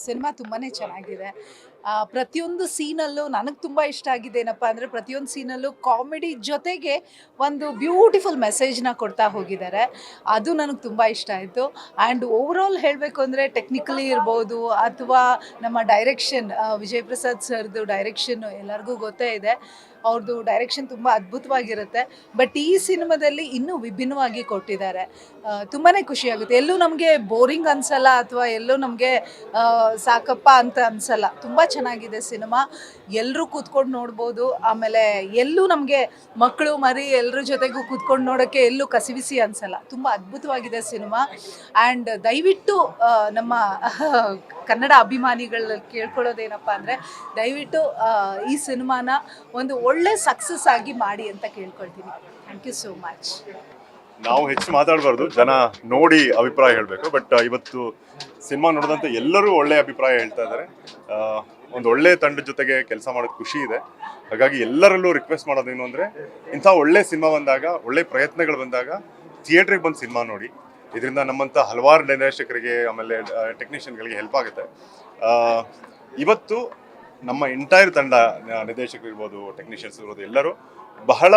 Cinema ತುಂಬಾ ಚೆನ್ನಾಗಿದೆ. ಪ್ರತಿಯೊಂದು ಸೀನಲ್ಲೂ ನನಗೆ ತುಂಬ ಇಷ್ಟ ಆಗಿದೆ ಏನಪ್ಪ ಅಂದರೆ ಪ್ರತಿಯೊಂದು ಸೀನಲ್ಲೂ ಕಾಮಿಡಿ ಜೊತೆಗೆ ಒಂದು ಬ್ಯೂಟಿಫುಲ್ ಮೆಸೇಜ್ನ ಕೊಡ್ತಾ ಹೋಗಿದ್ದಾರೆ. ಅದು ನನಗೆ ತುಂಬ ಇಷ್ಟ ಆಯಿತು. ಆ್ಯಂಡ್ ಓವರಾಲ್ ಹೇಳಬೇಕು ಅಂದರೆ ಟೆಕ್ನಿಕಲಿ ಇರ್ಬೋದು ಅಥವಾ ನಮ್ಮ ಡೈರೆಕ್ಷನ್, ವಿಜಯ್ ಪ್ರಸಾದ್ ಸರ್ದು ಡೈರೆಕ್ಷನ್ನು ಎಲ್ಲರಿಗೂ ಗೊತ್ತೇ ಇದೆ. ಅವ್ರದ್ದು ಡೈರೆಕ್ಷನ್ ತುಂಬ ಅದ್ಭುತವಾಗಿರುತ್ತೆ. ಬಟ್ ಈ ಸಿನಿಮಾದಲ್ಲಿ ಇನ್ನೂ ವಿಭಿನ್ನವಾಗಿ ಕೊಟ್ಟಿದ್ದಾರೆ. ತುಂಬಾ ಖುಷಿಯಾಗುತ್ತೆ. ಎಲ್ಲೂ ನಮಗೆ ಬೋರಿಂಗ್ ಅನಿಸಲ್ಲ ಅಥವಾ ಎಲ್ಲೂ ನಮಗೆ ಸಾಕಪ್ಪ ಅಂತ ಅನಿಸಲ್ಲ. ತುಂಬ ಚೆನ್ನಾಗಿದೆ ಸಿನಿಮಾ. ಎಲ್ಲರೂ ಕೂತ್ಕೊಂಡು ನೋಡ್ಬೋದು. ಆಮೇಲೆ ಎಲ್ಲೂ ನಮಗೆ ಮಕ್ಕಳು ಮರಿ ಎಲ್ಲರ ಜೊತೆಗೂ ಕೂತ್ಕೊಂಡು ನೋಡೋಕ್ಕೆ ಎಲ್ಲೂ ಕಸಿವಿಸಿ ಅನಿಸಲ್ಲ. ತುಂಬ ಅದ್ಭುತವಾಗಿದೆ ಸಿನಿಮಾ. ಆ್ಯಂಡ್ ದಯವಿಟ್ಟು ನಮ್ಮ ಕನ್ನಡ ಅಭಿಮಾನಿಗಳಲ್ಲಿ ಕೇಳ್ಕೊಳ್ಳೋದೇನಪ್ಪ ಅಂದರೆ ದಯವಿಟ್ಟು ಈ ಸಿನಿಮಾನ ಒಂದು ಒಳ್ಳೆ ಸಕ್ಸಸ್ ಆಗಿ ಮಾಡಿ ಅಂತ ಕೇಳ್ಕೊಳ್ತೀನಿ. Thank you so much. ನಾವು ಹೆಚ್ಚು ಮಾತಾಡಬಾರ್ದು, ಜನ ನೋಡಿ ಅಭಿಪ್ರಾಯ ಹೇಳಬೇಕು. ಬಟ್ ಇವತ್ತು ಸಿನಿಮಾ ನೋಡಿದಂತೆ ಎಲ್ಲರೂ ಒಳ್ಳೆ ಅಭಿಪ್ರಾಯ ಹೇಳ್ತಾ ಇದ್ದಾರೆ. ಒಂದು ಒಳ್ಳೆ ತಂಡದ ಜೊತೆಗೆ ಕೆಲಸ ಮಾಡೋದು ಖುಷಿ ಇದೆ. ಹಾಗಾಗಿ ಎಲ್ಲರಲ್ಲೂ ರಿಕ್ವೆಸ್ಟ್ ಮಾಡೋದೇನು ಅಂದರೆ, ಇಂಥ ಒಳ್ಳೆ ಸಿನಿಮಾ ಬಂದಾಗ, ಒಳ್ಳೆ ಪ್ರಯತ್ನಗಳು ಬಂದಾಗ ಥಿಯೇಟ್ರಿಗೆ ಬಂದು ಸಿನಿಮಾ ನೋಡಿ. ಇದರಿಂದ ನಮ್ಮಂಥ ಹಲವಾರು ನಿರ್ದೇಶಕರಿಗೆ ಆಮೇಲೆ ಟೆಕ್ನಿಷಿಯನ್ಗಳಿಗೆ ಹೆಲ್ಪ್ ಆಗುತ್ತೆ. ಇವತ್ತು ನಮ್ಮ ಎಂಟೈರ್ ತಂಡ, ನಿರ್ದೇಶಕರು ಇರ್ಬೋದು, ಟೆಕ್ನಿಷಿಯನ್ಸ್ ಇರ್ಬೋದು, ಎಲ್ಲರೂ ಬಹಳ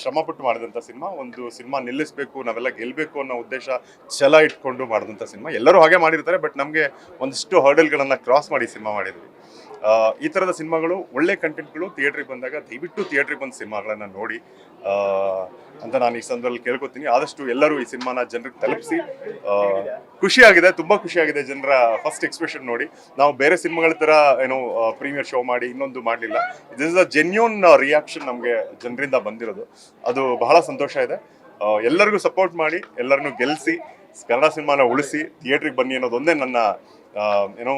ಶ್ರಮಪಟ್ಟು ಮಾಡಿದಂಥ ಸಿನಿಮಾ. ಒಂದು ಸಿನಿಮಾ ನಿಲ್ಲಿಸಬೇಕು, ನಾವೆಲ್ಲ ಗೆಲ್ಲಬೇಕು ಅನ್ನೋ ಉದ್ದೇಶ ಛಲ ಇಟ್ಕೊಂಡು ಮಾಡಿದಂಥ ಸಿನಿಮಾ. ಎಲ್ಲರೂ ಹಾಗೆ ಮಾಡಿರ್ತಾರೆ, ಬಟ್ ನಮಗೆ ಒಂದಿಷ್ಟು ಹರ್ಡಲ್ಗಳನ್ನು ಕ್ರಾಸ್ ಮಾಡಿ ಸಿನಿಮಾ ಮಾಡಿದ್ವಿ. ಈ ಥರದ ಸಿನಿಮಾಗಳು, ಒಳ್ಳೆ ಕಂಟೆಂಟ್ಗಳು ಥಿಯೇಟ್ರಿಗೆ ಬಂದಾಗ ದಯವಿಟ್ಟು ಥಿಯೇಟ್ರಿಗೆ ಬಂದು ಸಿನಿಮಾಗಳನ್ನು ನೋಡಿ ಅಂತ ನಾನು ಈ ಸಂದರ್ಭದಲ್ಲಿ ಕೇಳ್ಕೊತೀನಿ. ಆದಷ್ಟು ಎಲ್ಲರೂ ಈ ಸಿನಿಮಾನ ಜನರಿಗೆ ತಲುಪಿಸಿ. ಖುಷಿಯಾಗಿದೆ, ತುಂಬ ಖುಷಿಯಾಗಿದೆ ಜನರ ಫಸ್ಟ್ ಎಕ್ಸ್ಪ್ರೆಷನ್ ನೋಡಿ. ನಾವು ಬೇರೆ ಸಿನಿಮಾಗಳ ಥರ ಏನೋ ಪ್ರೀಮಿಯರ್ ಶೋ ಮಾಡಿ ಇನ್ನೊಂದು ಮಾಡಲಿಲ್ಲ. This is a genuine reaction ನಮಗೆ ಜನರಿಂದ ಬಂದಿರೋದು. ಅದು ಬಹಳ ಸಂತೋಷ ಇದೆ. ಎಲ್ಲರಿಗೂ ಸಪೋರ್ಟ್ ಮಾಡಿ, ಎಲ್ಲರನ್ನೂ ಗೆಲ್ಲಿಸಿ, ಕನ್ನಡ ಸಿನಿಮಾನ ಉಳಿಸಿ, ಥಿಯೇಟ್ರಿಗೆ ಬನ್ನಿ ಅನ್ನೋದೊಂದೇ ನನ್ನ ಏನೋ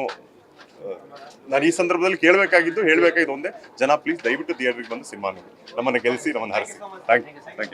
ನಾನು ಈ ಸಂದರ್ಭದಲ್ಲಿ ಹೇಳಬೇಕಾಗಿದ್ದು ಒಂದೇ, ಜನ ಪ್ಲೀಸ್ ದಯವಿಟ್ಟು ಥಿಯೇಟ್ರಿಗೆ ಬಂದು ಸಿನಿಮಾ ನೋಡಿ, ನಮ್ಮನ್ನು ಗೆಲ್ಲಿಸಿ, ನಮ್ಮನ್ನು ಹರಿಸಿ. Thank you.